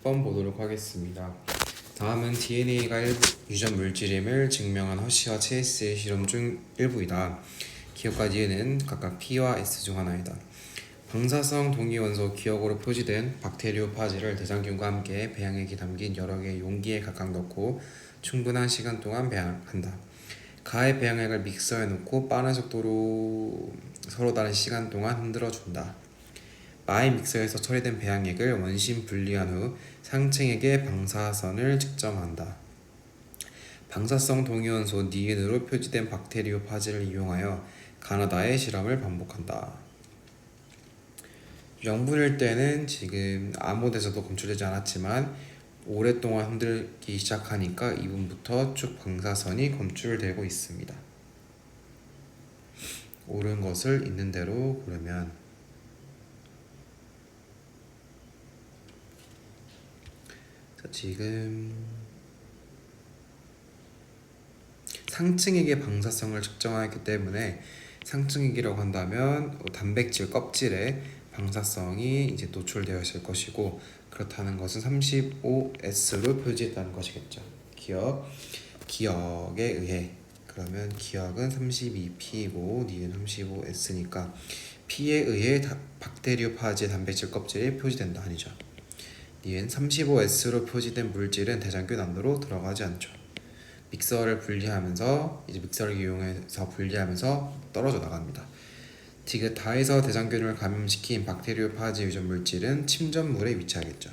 10번 보도록 하겠습니다. 다음은 DNA가 유전 물질임을 증명한 허쉬와 체이스의 실험 중 일부이다. 기억과 니은은 각각 P와 S 중 하나이다. 방사성 동위원소 기억으로 표시된 박테리오파지를 대장균과 함께 배양액이 담긴 여러 개의 용기에 각각 넣고 충분한 시간 동안 배양한다. 가의 배양액을 믹서에 넣고 빠른 속도로 서로 다른 시간 동안 흔들어준다. 마의 믹서에서 처리된 배양액을 원심 분리한 후 상층액의 방사선을 측정한다. 방사성 동위원소 니은으로 표시된 박테리오파지를 이용하여 가나다의 실험을 반복한다. 영분일 때는 지금 아무 데서도 검출되지 않았지만 오랫동안 흔들기 시작하니까 이분부터 쭉 방사선이 검출되고 있습니다. 옳은 것을 있는 대로 고르면 지금 상층액의 방사성을 측정하기 때문에 상층액이라고 한다면 단백질 껍질에 방사성이 이제 노출되어 있을 것이고, 그렇다는 것은 35S로 표시했다는 것이겠죠. 기억에 의해, 그러면 기억은 32P이고 니은 35S니까 P에 의해 박테리오파지의 단백질 껍질이 표시된다 아니죠. 니은 35S로 표시된 물질은 대장균 안으로 들어가지 않죠. 믹서를 이용해서 분리하면서 떨어져 나갑니다. 디귿 다에서 대장균을 감염시킨 박테리오파지 유전 물질은 침전물에 위치하겠죠.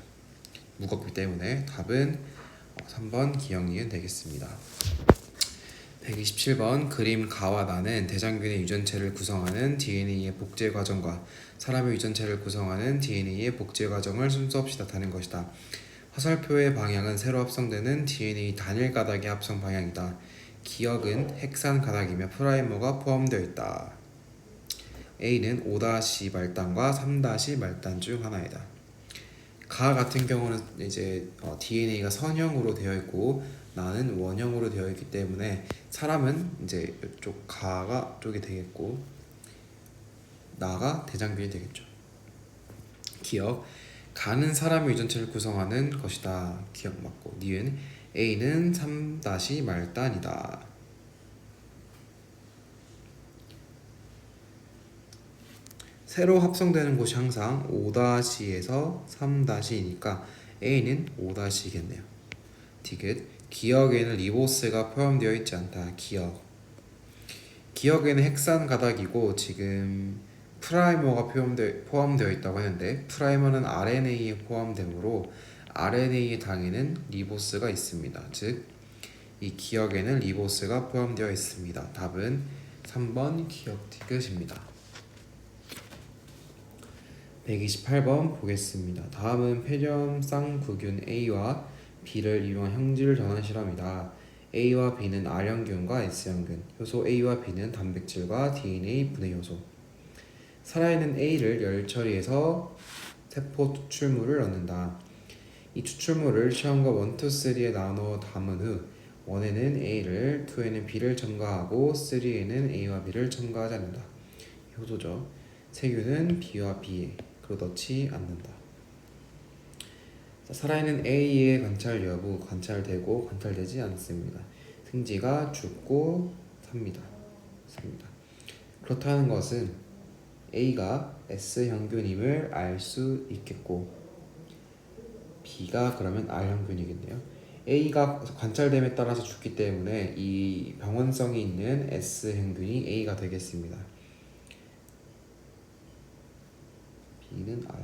무겁기 때문에 답은 3번 기억 니은 되겠습니다. 127번 그림 가와 나는 대장균의 유전체를 구성하는 DNA의 복제 과정과 사람의 유전체를 구성하는 DNA의 복제 과정을 순서 없이 나타낸 것이다. 화살표의 방향은 새로 합성되는 DNA 단일 가닥의 합성 방향이다. 기억은 핵산 가닥이며 프라이머가 포함되어 있다. A는 5- 말단과 3- 말단 중 하나이다. 가 같은 경우는 이제 DNA가 선형으로 되어 있고 나는 원형으로 되어 있기 때문에 사람은 이제 이쪽 가가 쪽이 되겠고 나가 대장균이 되겠죠. 기억 가는 사람의 유전체를 구성하는 것이다. 기억 맞고 니은 A는 3- 말단이다. 새로 합성되는 곳이 기항상 5-에서 3-이니까 A는 5-이겠네요. 디귿 기억에는 리보스가 포함되어 있지 않다. 기억에는 핵산 가닥이고 지금 프라이머가 포함되어 있다고 하는데 프라이머는 RNA에 포함되므로 RNA 당에는 리보스가 있습니다. 즉 이 기억에는 리보스가 포함되어 있습니다. 답은 3번 기억 디귿입니다. 128번 보겠습니다. 다음은 폐렴 쌍구균 A와 B를 이용한 형질 전환 실험이다. A와 B는 R형균과 S형균, 효소 A와 B는 단백질과 DNA 분해 효소. 살아있는 A를 열 처리해서 세포 추출물을 넣는다. 이 추출물을 시험과 1, 2, 3에 나눠 담은 후 1에는 A를, 2에는 B를 첨가하고 3에는 A와 B를 첨가하지 않는다. 효소죠. 세균은 B와 B에 넣지 않는다. 살아있는 A의 관찰 여부, 관찰되고 관찰되지 않습니다. 생지가 죽고 삽니다. 그렇다는 것은 A가 S형균임을 알 수 있겠고 B가 그러면 R형균이겠네요. A가 관찰됨에 따라서 죽기 때문에 이 병원성이 있는 S형균이 A가 되겠습니다. B는 R.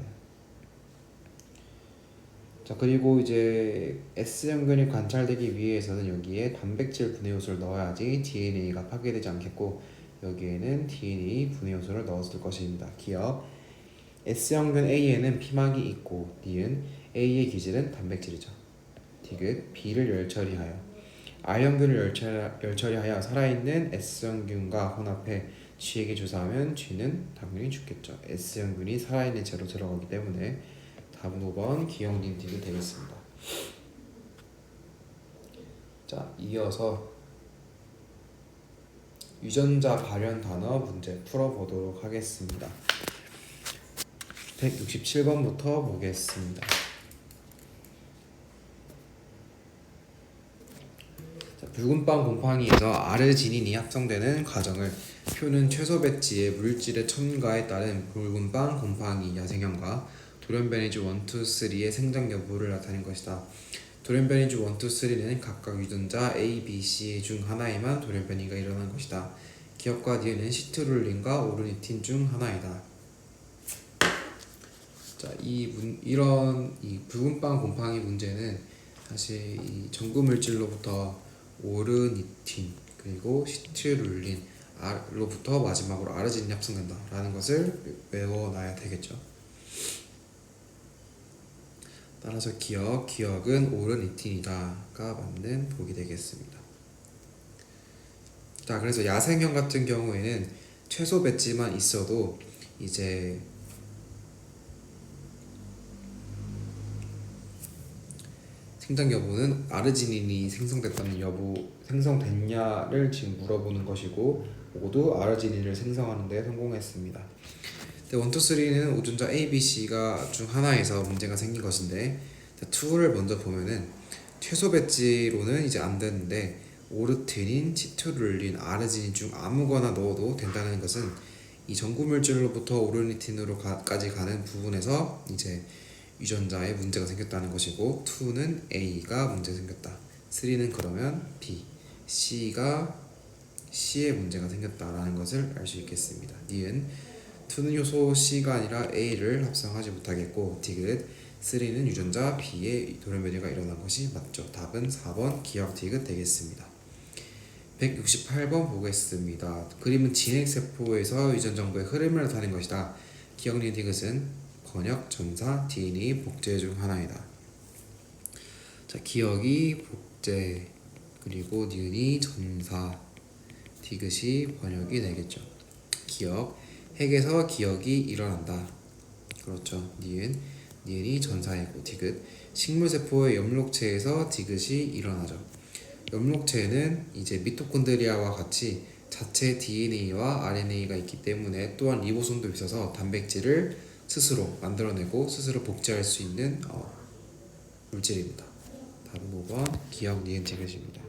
자, 그리고 이제 S형균이 관찰되기 위해서는 여기에 단백질 분해 요소를 넣어야지 DNA가 파괴되지 않겠고 여기에는 DNA 분해 요소를 넣었을 것입니다. 기억 S형균 A에는 피막이 있고 니은 A의 기질은 단백질이죠. 디귿 B를 열처리하여 R형균을 열처리하여 살아있는 S형균과 혼합해 G에게 주사하면 G는 당연히 죽겠죠. S형균이 살아있는 채로 들어가기 때문에 답은 5번 기억 니은 디귿 되겠습니다. 자, 이어서 유전자 발현 단어 문제 풀어보도록 하겠습니다. 167번부터 보겠습니다. 붉은 빵 곰팡이에서 아르지닌이 합성되는 과정을 표는 최소 배치의 물질의 첨가에 따른 붉은 빵 곰팡이 야생형과 돌연변이주 1, 2, 3의 생장 여부를 나타낸 것이다. 돌연변이주 1, 2, 3는 각각 유전자 A, B, C 중 하나에만 돌연변이가 일어난 것이다. 기억과 니은은 시트룰린과 오르니틴 중 하나이다. 자, 이런 붉은 빵 곰팡이 문제는 사실 이 전구 물질로부터 오르니틴 그리고 시트룰린로부터 마지막으로 아르지닌이 합성된다라는 것을 외워놔야 되겠죠. 따라서 기억은 오르니틴이다가 맞는 보기 되겠습니다. 자, 그래서 야생형 같은 경우에는 최소 배치만 있어도 이제 생장 여부는 아르지닌이 생성됐냐를 지금 물어보는 것이고 모두 아르지닌을 생성하는 데 성공했습니다. 1, 2, 3는 오존자 A, B, C가 중 하나에서 문제가 생긴 것인데 2를 먼저 보면은 최소 배치로는 이제 안 되는데 오르틴인, 치트룰린, 아르지닌 중 아무거나 넣어도 된다는 것은 이 전구 물질로부터 오르니틴으로까지 가는 부분에서 이제 유전자에 문제가 생겼다는 것이고 2는 A가 문제 생겼다. 3는 그러면 B, C가 C에 문제가 생겼다라는 것을 알 수 있겠습니다. 니은 2는 효소 C가 아니라 A를 합성하지 못하겠고 디귿 3는 유전자 B에 돌연변이가 일어난 것이 맞죠. 답은 4번 기억 디귿 되겠습니다. 168번 보겠습니다. 그림은 진핵세포에서 유전 정보의 흐름을 나타낸 것이다. 기억 니은 디귿은 번역, 전사, DNA, 복제 중 하나이다. 자, 기억이 복제, 그리고 니은이 전사, 디귿이 번역이 되겠죠. 기억, 핵에서 기억이 일어난다. 그렇죠. 니은이 전사이고 디귿. 식물세포의 엽록체에서 디귿이 일어나죠. 엽록체는 이제 미토콘드리아와 같이 자체 DNA와 RNA가 있기 때문에 또한 리보솜도 있어서 단백질을 스스로 만들어내고 스스로 복제할 수 있는 물질입니다. 답은 5번 기억 니은 디귿입니다.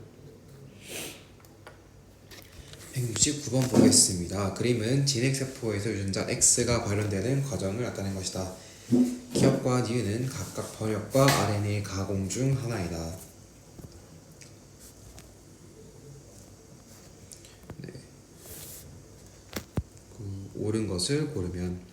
169번 보겠습니다. 그림은 진핵세포에서 유전자 X가 발현되는 과정을 나타낸 것이다. 기억과 니은은 각각 번역과 RNA 가공 중 하나이다. 네. 옳은 것을 고르면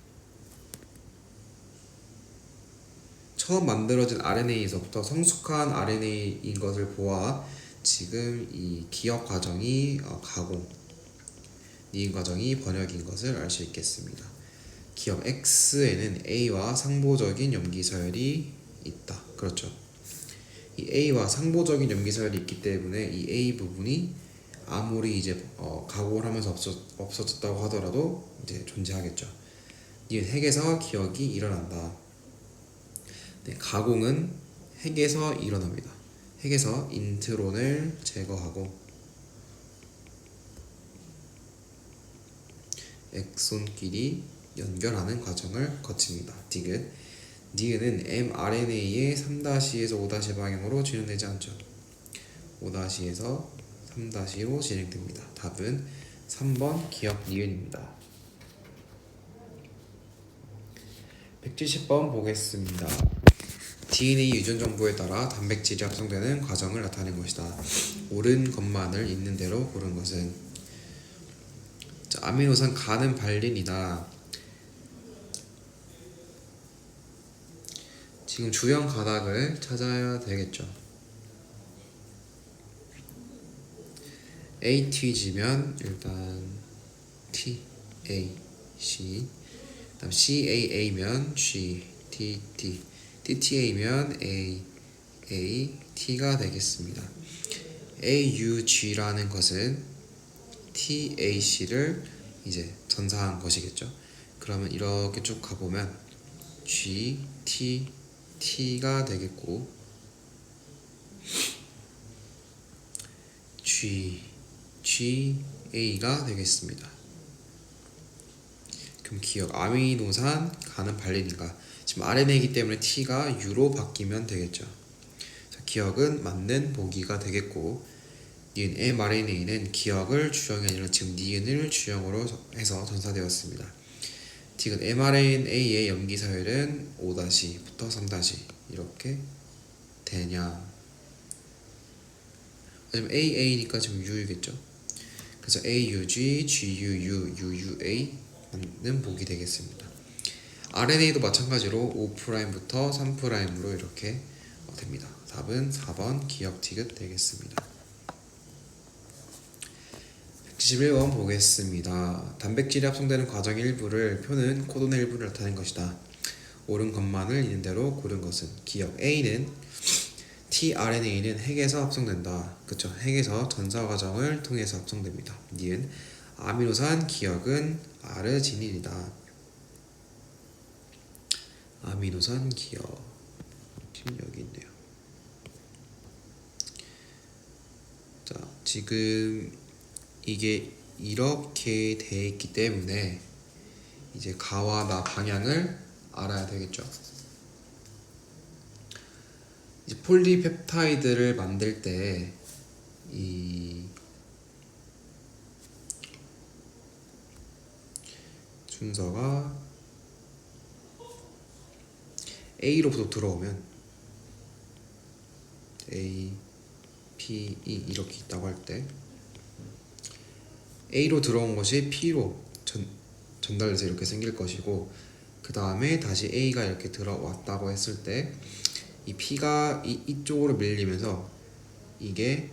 처음 만들어진 RNA에서부터 성숙한 RNA인 것을 보아 지금 이 기억 과정이 가공, 니은 과정이 번역인 것을 알 수 있겠습니다. 기억 X에는 A와 상보적인 염기서열이 있다. 그렇죠. 이 A와 상보적인 염기서열이 있기 때문에 이 A 부분이 아무리 이제 가공을 하면서 없어졌다고 하더라도 이제 존재하겠죠. 니은 핵에서 기억이 일어난다. 네, 가공은 핵에서 일어납니다. 핵에서 인트론을 제거하고 엑손끼리 연결하는 과정을 거칩니다. 디귿. 니은은 mRNA의 3-에서 5- 방향으로 진행되지 않죠. 5-에서 3-로 진행됩니다. 답은 3번 기억 니은입니다. 170번 보겠습니다. DNA 유전 정보에 따라 단백질이 합성되는 과정을 나타낸 것이다. 옳은 것만을 있는 대로 고른 것은 자, 아미노산 가는 발린이다. 지금 주형 가닥을 찾아야 되겠죠. ATG면 일단 T, A, C, 다음 CAA면 G, T, T, TTA면 A, A, T가 되겠습니다. AUG라는 것은 TAC를 이제 전사한 것이겠죠. 그러면 이렇게 쭉 가보면 G, T, T가 되겠고 G, A가 되겠습니다. 그럼 기억 아미노산 가는 발린인가? 지금 RNA이기 때문에 T가 U로 바뀌면 되겠죠. 자, 기억은 맞는 보기가 되겠고 니은 mRNA는 기억을 주형이 아니라 지금 니은을 주형으로 해서 전사되었습니다. 디귿 mRNA의 염기서열은 5-부터 3- 이렇게 되냐. 지금 AA니까 지금 U이겠죠. 그래서 AUG, GUU, UUA는 복이 되겠습니다. RNA도 마찬가지로 5'부터 3'으로 이렇게 됩니다. 답은 4번 기억 디귿 되겠습니다. 171번 보겠습니다. 단백질이 합성되는 과정의 일부를 표는 코돈의 일부를 나타낸 것이다. 옳은 것만을 있는 대로 고른 것은 기억 A는 tRNA는 핵에서 합성된다. 그쵸? 핵에서 전사 과정을 통해서 합성됩니다. 니은 아미노산 기억은 아르지닌이다. 아미노산 기억 지금 여기 있네요. 자, 지금 이게 이렇게 돼 있기 때문에 이제 가와 나 방향을 알아야 되겠죠. 이제 폴리펩타이드를 만들 때 이 순서가 A로부터 들어오면 A, P, E 이렇게 있다고 할 때 A로 들어온 것이 P로 전달돼서 이렇게 생길 것이고, 그 다음에 다시 A가 이렇게 들어왔다고 했을 때 이 P가 이쪽으로 밀리면서 이게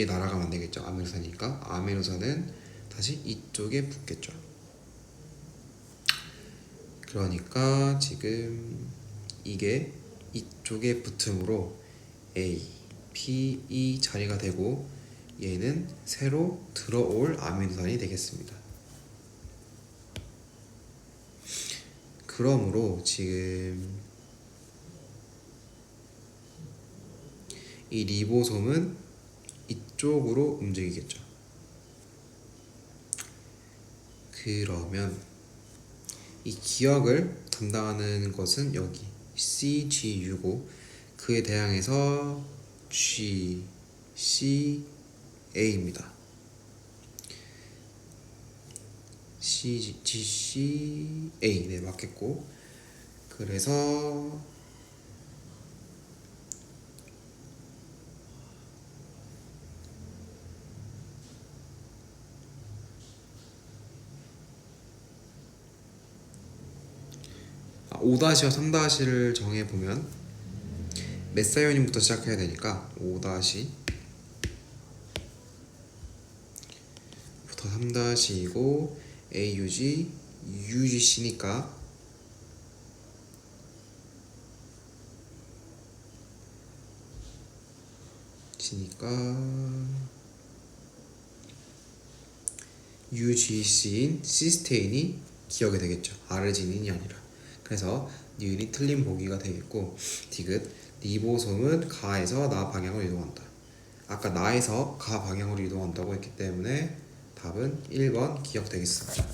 날아가면 안 되겠죠. 아미노산이니까 아미노산은 다시 이쪽에 붙겠죠. 그러니까 지금 이게 이쪽에 붙음으로 A, P, E 자리가 되고 얘는 새로 들어올 아미노산이 되겠습니다. 그러므로 지금 이 리보솜은 이쪽으로 움직이겠죠. 그러면 이 기억을 담당하는 것은 여기 CGU고 그에 대항해서 GCA입니다. GCA 네 맞겠고, 그래서 (5'와) (3'를 정해보면 메사이오닌부터 시작해야 되니까 5' 부터 3'이고 AUG, UGC니까 UGC인 시스테인이 기억이 되겠죠. 아르지닌이 아니라. 그래서 니은이 틀린 보기가 되겠고, 디귿 리보솜은 가에서 나 방향으로 이동한다. 아까 나에서 가 방향으로 이동한다고 했기 때문에 답은 1번 기억 되겠습니다.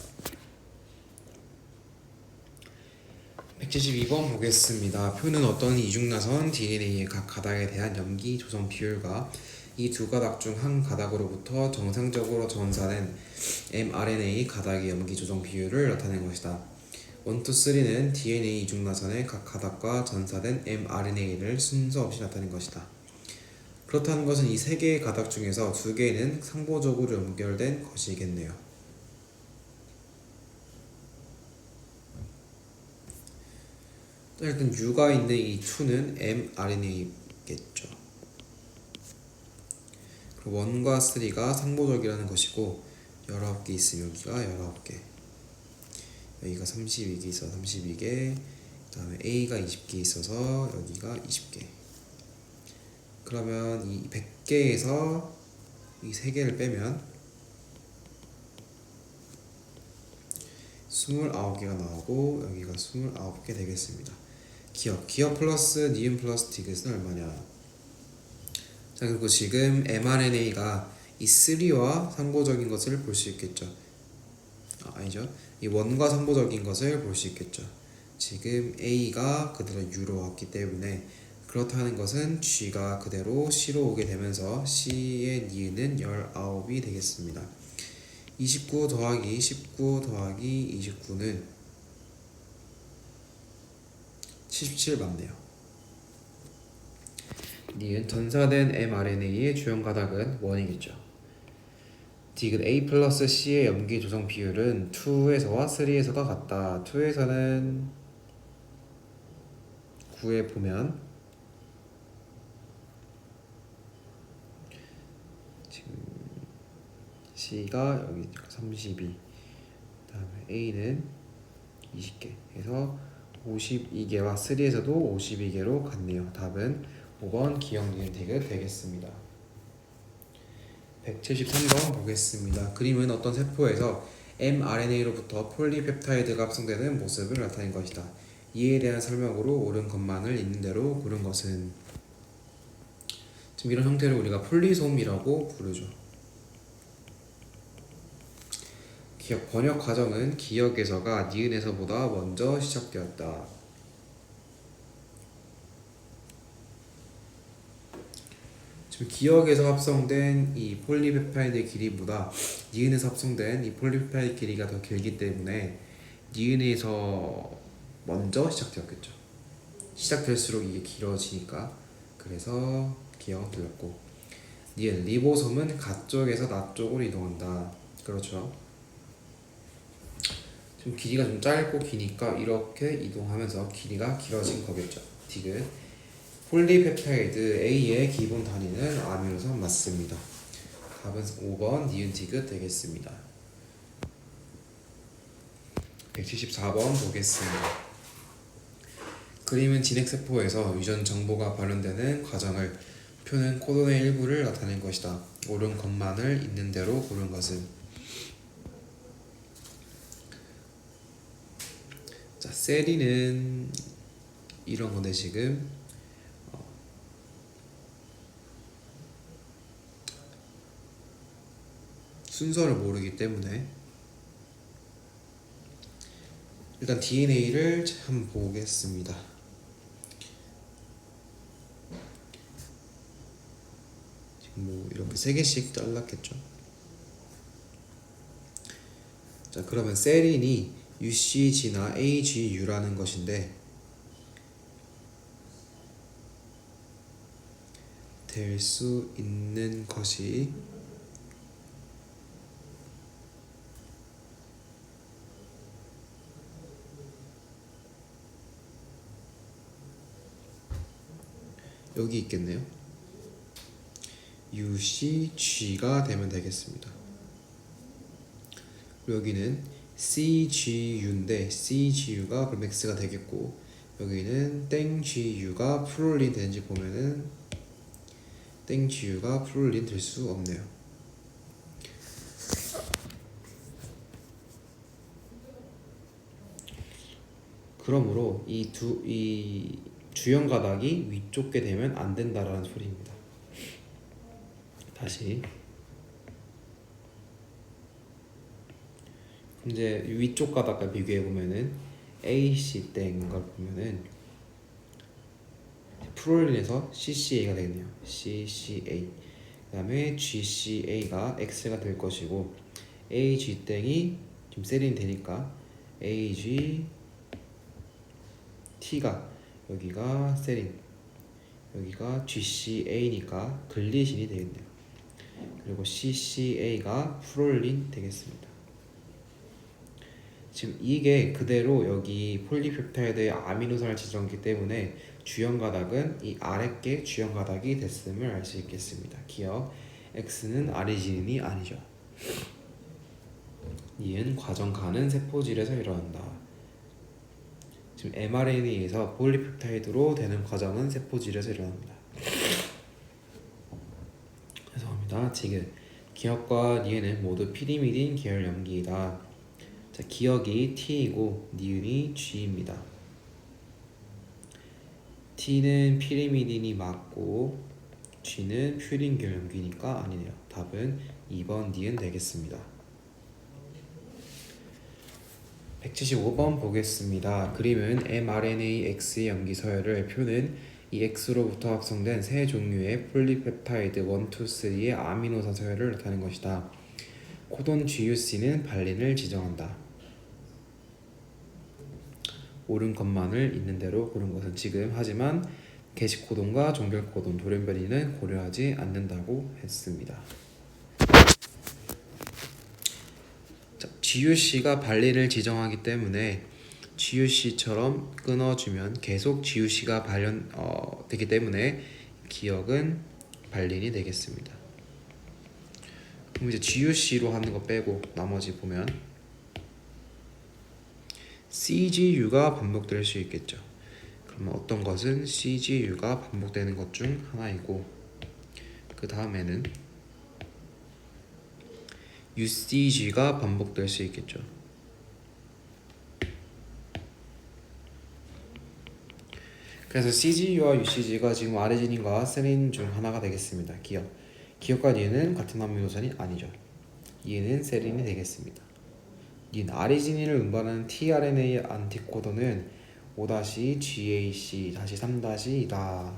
172번 보겠습니다. 표는 어떤 이중나선 DNA의 각 가닥에 대한 염기 조성 비율과 이 두 가닥 중 한 가닥으로부터 정상적으로 전사된 mRNA 가닥의 염기 조성 비율을 나타낸 것이다. 1, 2, 3는 DNA 이중나선의 각 가닥과 전사된 mRNA를 순서 없이 나타낸 것이다. 그렇다는 것은 이 세 개의 가닥 중에서 두 개는 상보적으로 연결된 것이겠네요. 일단 U가 있는 이 2는 mRNA겠죠. 그리고 1과 3가 상보적이라는 것이고 19개 있으면 여기가 19개, 여기가 32개 있어서 32개, 그 다음에 A가 20개 있어서 여기가 20개. 그러면 이 100개에서 이 3개를 빼면 29개가 나오고 여기가 29개 되겠습니다. 기억 플러스 니은 플러스 디귿은 얼마냐. 자, 그리고 지금 mRNA가 이 3와 상보적인 것을 볼 수 있겠죠. 아니죠. 이 1과 상보적인 것을 볼 수 있겠죠. 지금 A가 그대로 U로 왔기 때문에 그렇다는 것은 G가 그대로 C로 오게 되면서 C의 니은은 19이 되겠습니다. 29 더하기 19 더하기 29는 77 맞네요. 니은 전사된 mRNA의 주연 가닥은 1이겠죠. 디귿 A 플러스 C의 염기 조성 비율은 2에서와 3에서가 같다. 2에서는 9에 보면 지금 C가 여기 32, 다음에 A는 20개 해서 52개와 3에서도 52개로 같네요. 답은 5번 기억 니은 디귿 되겠습니다. 173번 보겠습니다. 그림은 어떤 세포에서 mRNA로부터 폴리펩타이드가 합성되는 모습을 나타낸 것이다. 이에 대한 설명으로 옳은 것만을 있는 대로 고른 것은, 지금 이런 형태를 우리가 폴리솜이라고 부르죠. 기억 번역 과정은 기억에서가 니은에서보다 먼저 시작되었다. 지금 기억에서 합성된 이 폴리펩타이드 길이보다 니은에서 합성된 이 폴리펩타이드 길이가 더 길기 때문에 니은에서 먼저 시작되었겠죠. 시작될수록 이게 길어지니까. 그래서 기억은 틀렸고, 니은 리보솜은 가 쪽에서 나 쪽으로 이동한다. 그렇죠. 지금 길이가 좀 짧고 기니까 이렇게 이동하면서 길이가 길어진 거겠죠. 디귿 폴리펩타이드 A의 기본 단위는 아미노산 맞습니다. 답은 5번 니은 디귿 되겠습니다. 174번 보겠습니다. 그림은 진핵세포에서 유전 정보가 발현되는 과정을 표는 코돈의 일부를 나타낸 것이다. 옳은 것만을 있는 대로 고른 것은, 자, 세리는 이런 건데 지금 순서를 모르기 때문에 일단 DNA를 한번 보겠습니다. 지금 뭐 이렇게 3개씩 잘랐겠죠. 자, 그러면 세린이 UCG나 AGU라는 것인데 될 수 있는 것이 여기 있겠네요. UCG가 되면 되겠습니다. 여기는 CGU인데 CGU가 그럼 X가 되겠고, 여기는 땡GU가 프롤린 되는지 보면은 땡GU가 프롤린 될 수 없네요. 그러므로 이 주연 가닥이 위쪽게 되면 안 된다라는 소리입니다. 다시 이제 위쪽 가닥과 비교해 보면은 AC 땡인 걸 보면은 프롤린에서 CCA가 되겠네요. CCA. 그다음에 GCA가 X가 될 것이고, AG 땡이 지금 세린 되니까 AG T가 여기가 세린, 여기가 GCA니까 글리신이 되겠네요. 그리고 CCA가 프롤린 되겠습니다. 지금 이게 그대로 여기 폴리펩타이드의 아미노산을 지정했기 때문에 주연 가닥은 이 아랫게 주연 가닥이 됐음을 알 수 있겠습니다. 기억 X는 아리지닌이 아니죠. 이은 과정 가는 세포질에서 일어난다. 지금 mRNA에서 폴리펩타이드로 되는 과정은 세포질에서 일어납니다. 죄송합니다. 지금 기억과 니은은 모두 피리미딘 계열 염기이다. 자, 기억이 T이고 니은이 G입니다. T는 피리미딘이 맞고 G는 퓨린 계열 염기니까 아니네요. 답은 2번 니은 되겠습니다. 175번 보겠습니다. 그림은 mRNA X의 염기 서열을 표는 이 X로부터 합성된 세 종류의 폴리펩타이드 1, 2, 3의 아미노산 서열을 나타낸 것이다. 코돈 GUC는 발린을 지정한다. 옳은 것만을 있는 대로 고른 것은 지금, 하지만 게시 코돈과 종결 코돈, 돌연변이는 고려하지 않는다고 했습니다. 자, GUC가 발린을 지정하기 때문에 GUC처럼 끊어주면 계속 GUC가 되기 때문에 기억은 발린이 되겠습니다. 그럼 이제 GUC로 하는 거 빼고 나머지 보면 CGU가 반복될 수 있겠죠. 그러면 어떤 것은 CGU가 반복되는 것 중 하나이고, 그 다음에는 UCG가 반복될 수 있겠죠. 그래서 CGU와 UCG가 지금 아르지닌과 세린 중 하나가 되겠습니다. 기억과 니은은 같은 아미노산이 아니죠. 얘는 세린이 되겠습니다. 닌 아르지닌을 운반하는 tRNA 안티코돈은 5-GAC-3-이다.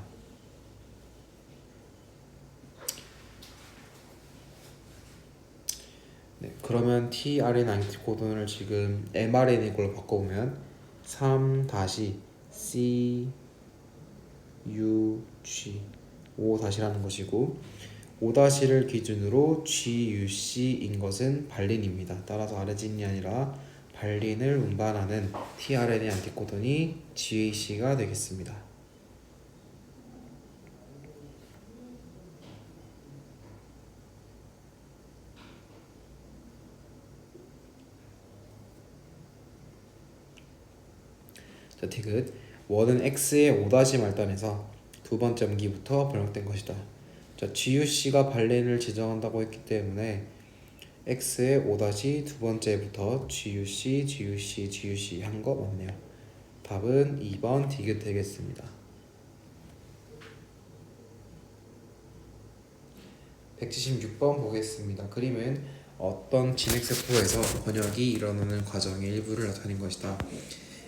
네, 그러면 tRNA 안티코돈을 지금 mRNA 걸로 바꿔보면 3-CUG 5-라는 것이고, 5-를 기준으로 GUC인 것은 발린입니다. 따라서 아르지닌이 아니라 발린을 운반하는 tRNA 안티코돈이 GAC가 되겠습니다. 자, 디귿. 원은 X의 5- 말단에서 두 번째 암기부터 번역된 것이다. 자, GUC가 발린을 지정한다고 했기 때문에 X의 5- 두 번째부터 GUC 한 거 맞네요. 답은 2번 디귿 되겠습니다. 176번 보겠습니다. 그림은 어떤 진핵세포에서 번역이 일어나는 과정의 일부를 나타낸 것이다.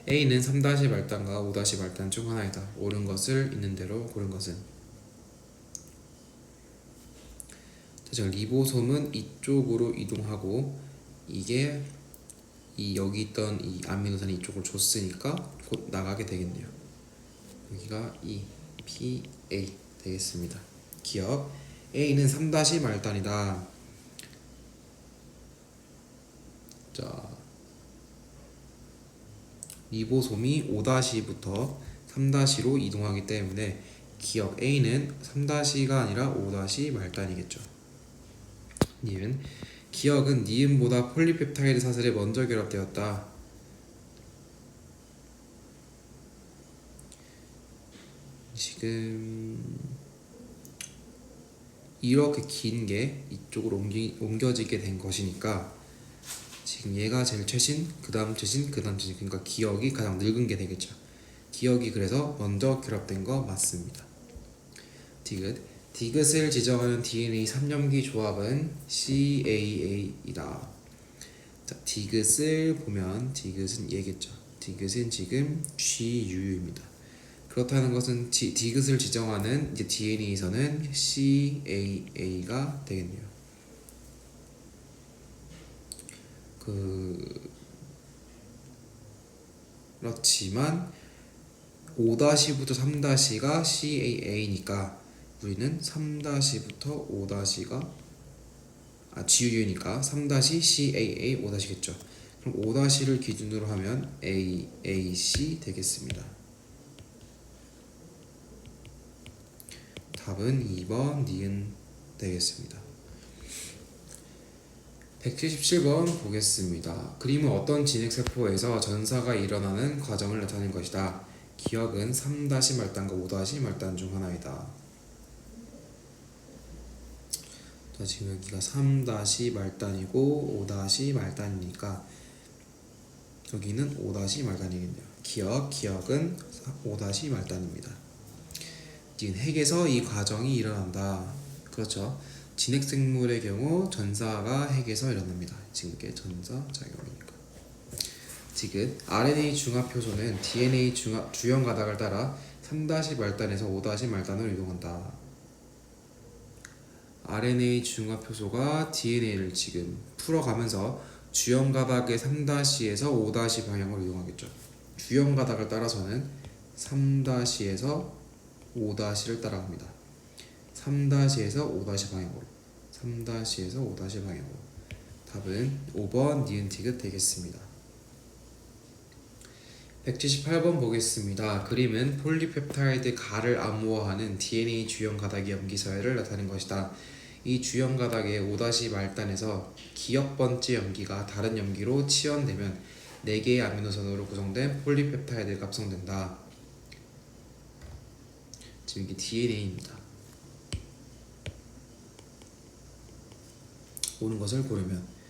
A는 3- 말단과 5- 말단 중 하나이다. 옳은 것을 있는 대로 고른 것은, 지금 리보솜은 이쪽으로 이동하고 이게 여기 있던 이 아미노산이 이쪽으로 줬으니까 곧 나가게 되겠네요. 여기가 PA 되겠습니다. 기억. A는 3- 말단이다. 자, 리보솜이 5-부터 3-로 이동하기 때문에 기억. A는 3-가 아니라 5- 말단이겠죠. 니은. 기억은 니은보다 폴리펩타이드 사슬에 먼저 결합되었다. 지금 이렇게 긴 게 이쪽으로 옮겨지게 된 것이니까 지금 얘가 제일 최신, 그 다음 최신, 그 다음 최신, 그러니까 기억이 가장 늙은 게 되겠죠. 기억이 그래서 먼저 결합된 거 맞습니다. 디귿. 디귿을 지정하는 DNA 3염기 조합은 CAA이다. 자, 디귿을 보면 디귿은 얘겠죠. 디귿은 지금 GUU입니다. 그렇다는 것은 디귿을 지정하는 이제 DNA에서는 CAA가 되겠네요. 그렇지만 5-부터 3-가 CAA니까 우리는 3-부터 5-가 GUU니까 3-CAA 5-겠죠. 그럼 5-를 기준으로 하면 AAC 되겠습니다. 답은 2번 니은 되겠습니다. 177번 보겠습니다. 그림은 어떤 진핵세포에서 전사가 일어나는 과정을 나타낸 것이다. 기억은 3- 말단과 5- 말단 중 하나이다. 자, 지금 여기가 3- 말단이고 5- 말단이니까 여기는 5- 말단이겠네요. 기억은 5- 말단입니다. 지금 핵에서 이 과정이 일어난다. 그렇죠. 진핵생물의 경우 전사가 핵에서 일어납니다. 지금 이게 전사작용이니까. 지금 RNA 중합 효소는 DNA 주형 가닥을 따라 3-말단에서 5-말단으로 이동한다. RNA 중화 표소가 DNA를 지금 풀어가면서 주연 가닥의 3-에서 5- 방향으로 이동하겠죠. 주연 가닥을 따라서는 3-에서 5-를 따라갑니다. 3-에서 5- 방향으로. 3-에서 5- 방향으로. 답은 5번 니은티귿 되겠습니다. 178번 보겠습니다. 그림은 폴리펩타이드 가를 암호화하는 DNA 주연 가닥의 염기서열을 나타낸 것이다. 이 주연 가닥의 5-말단에서 기역 번째 염기가 다른 염기로 치환되면 4개의 아미노산으로 구성된 폴리펩타이드가 합성된다. 지금 이게 DNA입니다. 오는 것을 고르면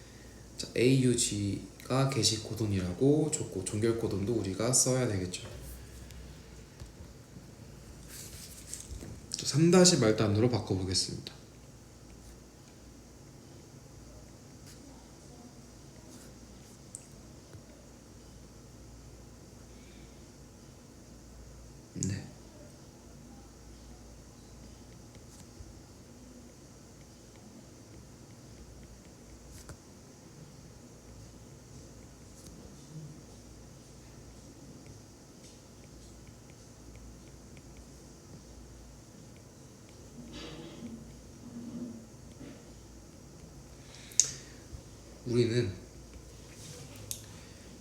자, AUG가 게시 코돈이라고 줬고 종결 코돈도 우리가 써야 되겠죠. 3-말단으로 바꿔보겠습니다. 네. 우리는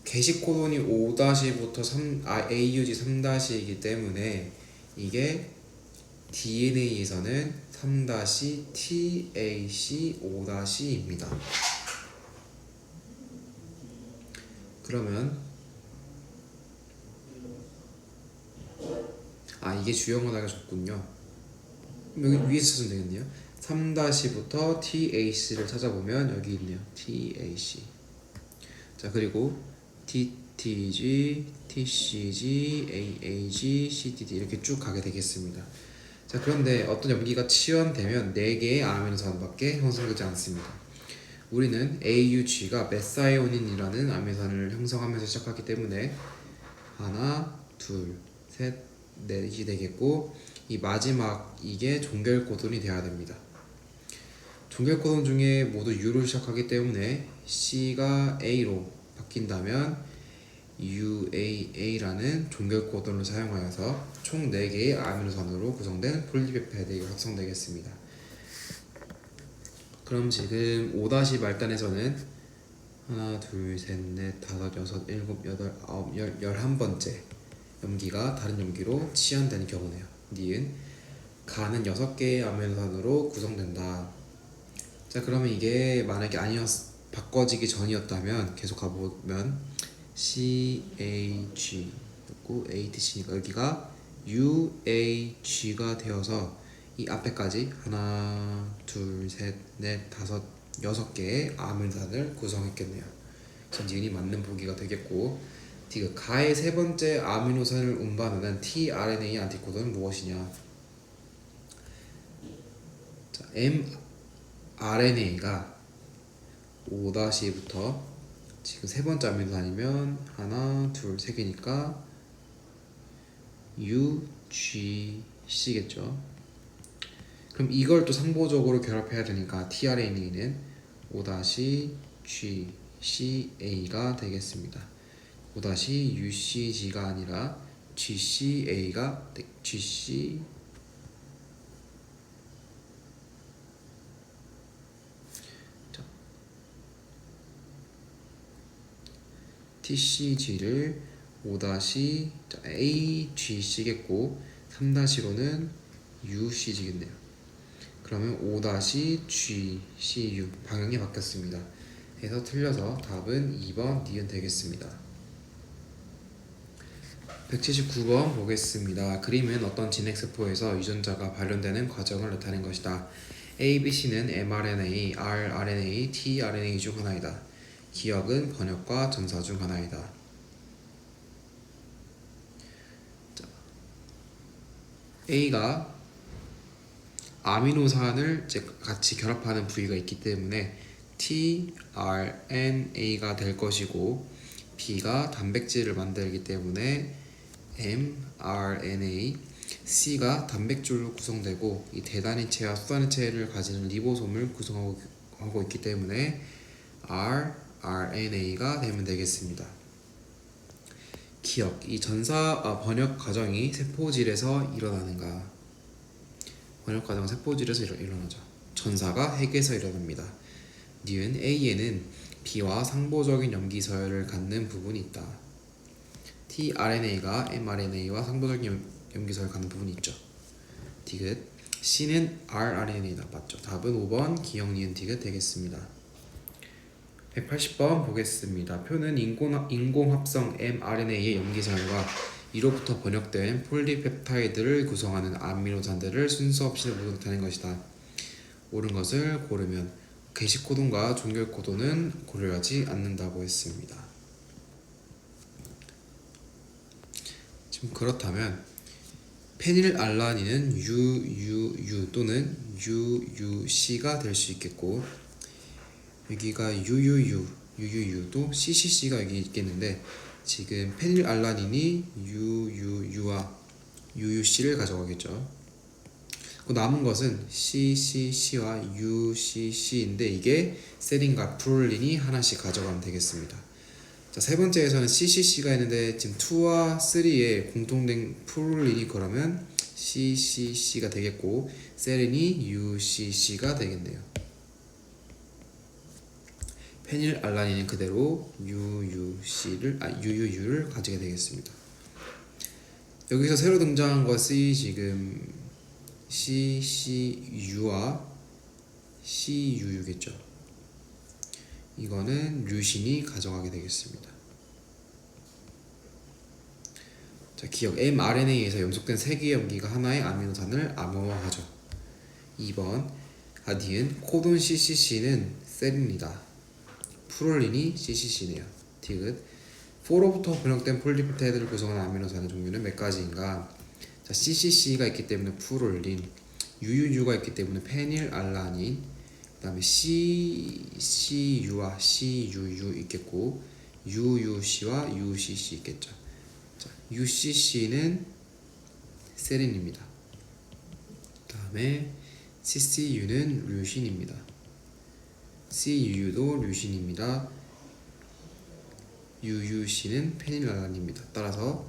게시 코돈이 5-부터 AUG 3-이기 때문에 이게 DNA에서는 3-TAC5-입니다. 그러면 이게 주연 가닥이 줬군요. 여기 위에서 찾으면 되겠네요. 3-부터 TAC를 찾아보면 여기 있네요. TAC. 자, 그리고 TTG, TCG, AAG, CTD 이렇게 쭉 가게 되겠습니다. 자, 그런데 어떤 염기가 치환되면 4개의 아미노산밖에 형성되지 않습니다. 우리는 AUG가 메사이오닌이라는 아미노산을 형성하면서 시작하기 때문에 하나, 둘, 셋, 넷이 되겠고 이 마지막 이게 종결 코돈이 돼야 됩니다. 종결 코돈 중에 모두 U로 시작하기 때문에 C가 A로 바뀐다면 UAA라는 종결 코돈을 사용하여서 총 4개의 아미노산으로 구성된 폴리펩타이드가 합성되겠습니다. 그럼 지금 5-말단에서는 하나, 둘, 셋, 넷, 다섯, 여섯, 일곱, 여덟, 아홉, 11번째 염기가 다른 염기로 치환되는 경우네요. 니은 가는 6개의 아미노산으로 구성된다. 자, 그러면 이게 만약에 바꿔지기 전이었다면 계속 가보면 CAG 였고 ATC니까 여기가 UAG가 되어서 이 앞에까지 하나, 둘, 셋, 넷, 다섯, 6개의 아미노산을 구성했겠네요. 그래서 니은이 맞는 보기가 되겠고 디귿 가의 3번째 아미노산을 운반하는 tRNA 안티코돈은 무엇이냐? 자, mRNA가 5-부터 지금 3번째 아미노산이면 하나, 둘, 3개니까 UGC겠죠. 그럼 이걸 또 상보적으로 결합해야 되니까 tRNA는 5-GCA가 되겠습니다. 5-UCG가 아니라 GCA가 GC TCG를 5-AGC겠고 3-로는 UCG겠네요. 그러면 5-GCU 방향이 바뀌었습니다. 해서 틀려서 답은 2번 니은 되겠습니다. 179번 보겠습니다. 그림은 어떤 진핵세포에서 유전자가 발현되는 과정을 나타낸 것이다. A, B, C는 mRNA, rRNA, tRNA 중 하나이다. 기억은 번역과 전사 중 하나이다. 자, A가 아미노산을 같이 결합하는 부위가 있기 때문에 tRNA가 될 것이고 B가 단백질을 만들기 때문에 mRNA, C가 단백질로 구성되고 이 대단위체와 수단위체를 가지는 리보솜을 구성하고 있기 때문에 rRNA가 되면 되겠습니다. 기억, 이 번역 과정이 세포질에서 일어나는가? 번역 과정은 세포질에서 일어나죠. 전사가 핵에서 일어납니다. 니은 A에는 B와 상보적인 염기 서열을 갖는 부분이 있다. tRNA가 mRNA와 상보적인 염기 서열을 갖는 부분이 있죠. 디귿 C는 rRNA다. 맞죠? 답은 5번 기억 니은 디귿 되겠습니다. 180번 보겠습니다. 표는 인공합성 mRNA의 염기서열과 이로부터 번역된 폴리펩타이드를 구성하는 아미노산들을 순서 없이 나타낸 것이다. 옳은 것을 고르면 게시 코돈과 종결 코돈은 고려하지 않는다고 했습니다. 지금 그렇다면 페닐알라닌은 UUU 또는 UUC가 될 수 있겠고, 여기가 UUU도 CCC가 여기 있겠는데, 지금 페닐알라닌이 UUU와 UUC를 가져가겠죠. 남은 것은 CCC와 UCC인데 이게 세린과 프롤린이 하나씩 가져가면 되겠습니다. 자, 세 번째에서는 CCC가 있는데 지금 2와 3에 공통된 프롤린이 그러면 CCC가 되겠고, 세린이 UCC가 되겠네요. 페닐알라닌은 그대로 UUU를 가지게 되겠습니다. 여기서 새로 등장한 것이 지금 CCU와 CUU겠죠. 이거는 류신이 가져가게 되겠습니다. 자, 기억 mRNA에서 염속된 3개의 염기가 하나의 아미노산을 암호화하죠. 2번 니은 코돈 CCC는 셀입니다. 프롤린이 CCC네요. 디귿 4로부터 번역된 폴리펩타이드를 구성하는 아미노산의 종류는 몇 가지인가? 자, CCC가 있기 때문에 프롤린, UUU가 있기 때문에 페닐알라닌, 그 다음에 CCU와 CUU 있겠고, UUC와 UCC 있겠죠. 자, UCC는 세린입니다. 그 다음에 CCU는 류신입니다. CUU도 류신입니다. UUC는 페닐알라닌입니다. 따라서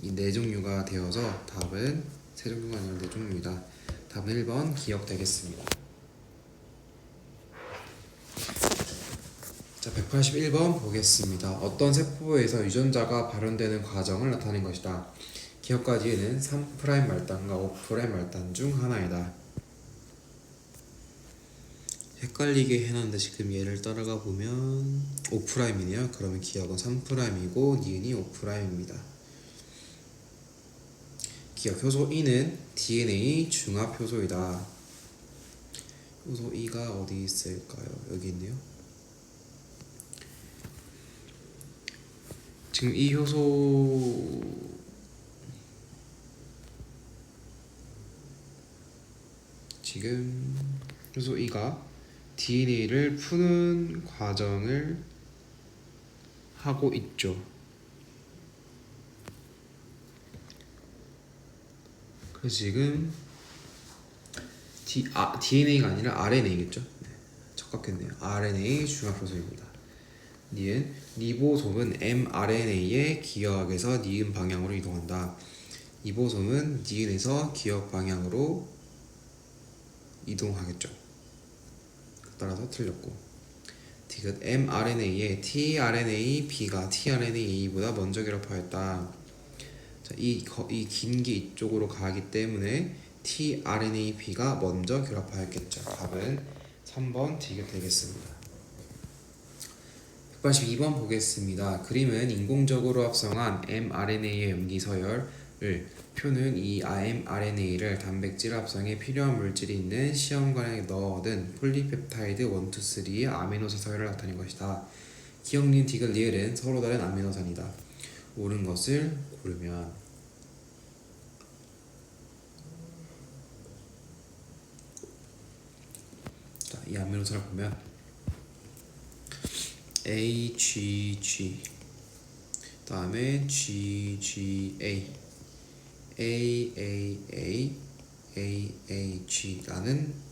이 네 종류가 되어서 답은 세 종류가 아니라 네 종류이다. 답은 1번 기억되겠습니다. 자, 181번 보겠습니다. 어떤 세포에서 유전자가 발현되는 과정을 나타낸 것이다. 기억과 뒤에는 3' 말단과 5' 말단 중 하나이다. 헷갈리게 해놨는데 지금 얘를 따라가 보면 5'이네요. 그러면 기억은 3'이고 니은이 5'입니다. 기억 효소 E는 DNA 중합 효소이다. 효소 E가 어디 있을까요? 여기 있네요. 지금 이 효소 지금 효소 E가 DNA를 푸는 과정을 하고 있죠. 그래서 지금 DNA가 아니라 RNA겠죠? 네, 적합했네요. RNA 중합효소입니다. 니은 리보솜은 mRNA의 기억에서 니은 방향으로 이동한다. 리보솜은 니은에서 기억 방향으로 이동하겠죠. 따라서 틀렸고, 디귿 mRNA의 tRNA-B가 tRNA-A보다 먼저 결합하였다. 자, 이 긴 게 이쪽으로 가기 때문에 tRNA-B가 먼저 결합하였겠죠. 답은 3번 디귿 되겠습니다. 182번 보겠습니다. 그림은 인공적으로 합성한 mRNA의 염기 서열을, 표는 이 mRNA를 단백질 합성에 필요한 물질이 있는 시험관에 넣어둔 폴리펩타이드 1, 2, 3의 아미노산 서열을 나타낸 것이다. 기억 니은 디귿 리을은 서로 다른 아미노산이다. 옳은 것을 고르면 자, 이 아미노산을 보면 AGG, 다음에 GGA, AAAAAG라는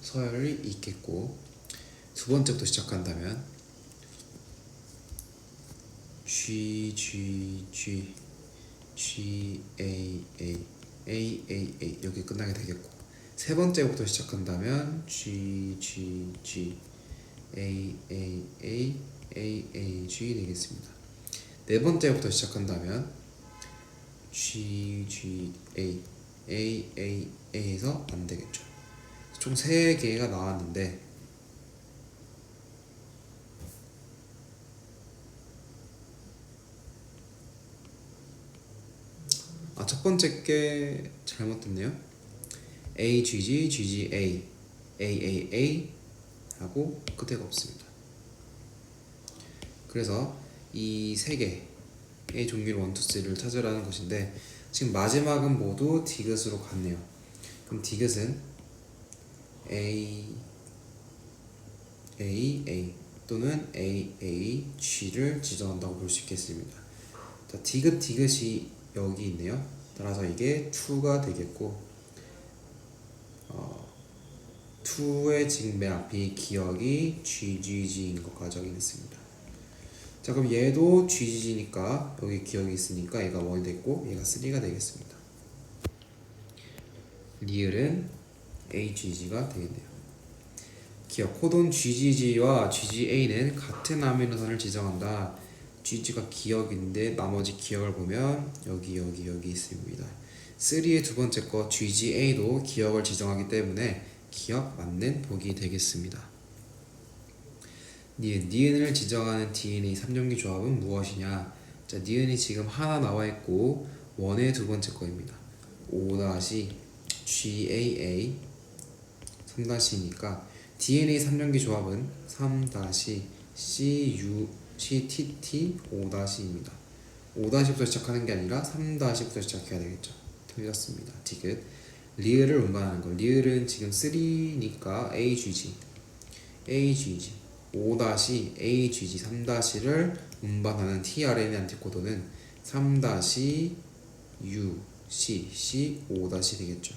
서열이 있겠고, 두 번째부터 시작한다면 GGG GAA AAA 이렇게 끝나게 되겠고, 세 번째부터 시작한다면 GGG AAA AAG 되겠습니다. 네 번째부터 시작한다면 GGA AAA에서 안 되겠죠. 총 3개가 나왔는데, 첫 번째 게 잘못됐네요. AGG, GGA, AAA 하고 끝에가 없습니다. 그래서 이 3개의 종류를 1, 2, 3를 찾으라는 것인데, 지금 마지막은 모두 디귿으로 갔네요. 그럼 디귿은 AAA 또는 AAG를 지정한다고 볼 수 있겠습니다. 자, 디귿이 여기 있네요. 따라서 이게 2가 되겠고, 2의 지금 맨 앞이 기억이 GGG인 것까지 확인했습니다. 자, 그럼 얘도 GGG니까 여기 기억이 있으니까 얘가 1이 됐고, 얘가 3가 되겠습니다. 리을은 AGG가 되겠네요. 기억 코돈 GGG와 GGA는 같은 아미노산을 지정한다. GG가 기억인데 나머지 기억을 보면 여기 있습니다. 3의 두 번째 거 GGA도 기억을 지정하기 때문에 기억 맞는 복이 되겠습니다. 니은을 지정하는 DNA 3전기 조합은 무엇이냐? 자, 니은이 지금 하나 나와 있고 1의 두 번째 거입니다. 5-GAA 3-이니까 DNA 3전기 조합은 3-CTT 5-입니다. 5-부터 시작하는 게 아니라 3-부터 시작해야 되겠죠. 틀렸습니다. 디귿. 리을을 운반하는 거. 리을은 지금 3니까 AGG 5-AGG 3-를 운반하는 tRNA 안티코드는 3-UCC 5- 되겠죠.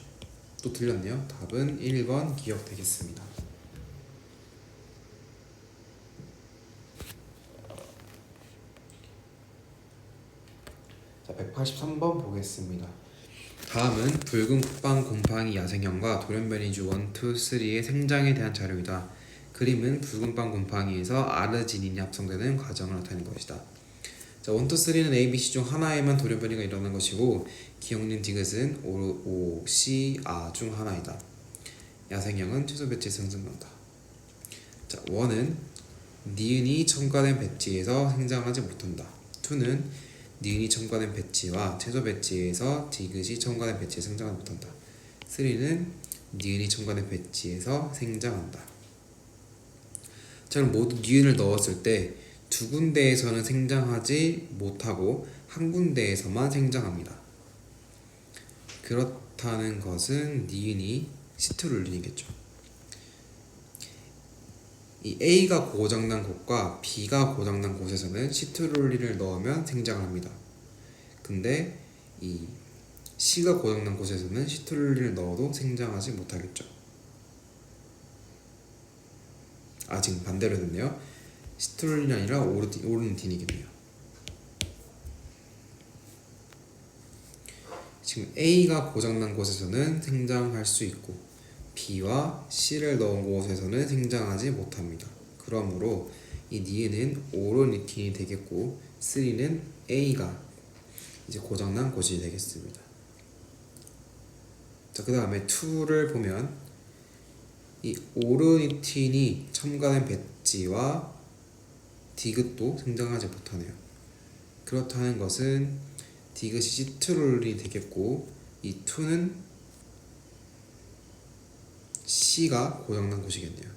또 틀렸네요. 답은 1번 기억되겠습니다. 자, 183번 보겠습니다. 다음은 붉은 국방 곰팡이 야생형과 돌연변이주 1, 2, 3의 생장에 대한 자료이다. 그림은 붉은 빵 곰팡이에서 아르지닌이 합성되는 과정을 나타낸 것이다. 자, 1, 2, 3는 A, B, C 중 하나에만 돌연변이가 일어나는 것이고, 기억닌 디귿은 O, C, A 중 하나이다. 야생형은 최소 배치에 생성된다. 자, 1은 니은이 첨가된 배치에서 생장하지 못한다. 2는 니은이 첨가된 배치와 최소 배치에서 디귿이 첨가된 배치에 생장하지 못한다. 3는 니은이 첨가된 배치에서 생장한다. 자, 그럼 모두 니은을 넣었을 때 두 군데에서는 생장하지 못하고 한 군데에서만 생장합니다. 그렇다는 것은 니은이 시트룰린이겠죠. 이 A가 고장난 곳과 B가 고장난 곳에서는 시트룰린을 넣으면 생장합니다. 근데 이 C가 고장난 곳에서는 시트룰린을 넣어도 생장하지 못하겠죠. 지금 반대로 됐네요. 시트룰린이 아니라 오르니틴이겠네요. 지금 A가 고장난 곳에서는 생장할 수 있고 B와 C를 넣은 곳에서는 생장하지 못합니다. 그러므로 이 니은은 오르니틴이 되겠고 3는 A가 이제 고장난 곳이 되겠습니다. 자, 그 다음에 2를 보면 이 오르니틴이 첨가된 배지와 디귿도 생장하지 못하네요. 그렇다는 것은 디귿이 시트룰린이 되겠고 이 2는 C가 고장난 곳이겠네요.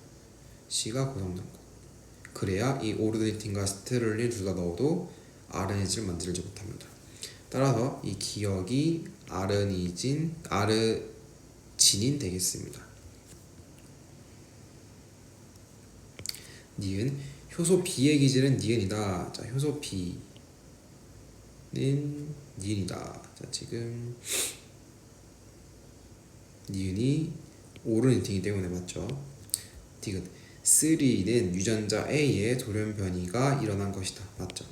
C가 고장난 곳. 그래야 이 오르니틴과 시트룰린 둘 다 넣어도 아르니진을 만들지 못합니다. 따라서 이 기억이 아르진인 되겠습니다. 니은 효소 B의 기질은 니은이다. 자, 효소 B는 니은이다. 자, 지금 니은이 오르니팅이기 때문에 맞죠. 디귿 3는 유전자 A의 돌연 변이가 일어난 것이다. 맞죠.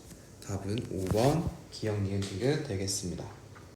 답은 5번 기억 니은 디귿 되겠습니다.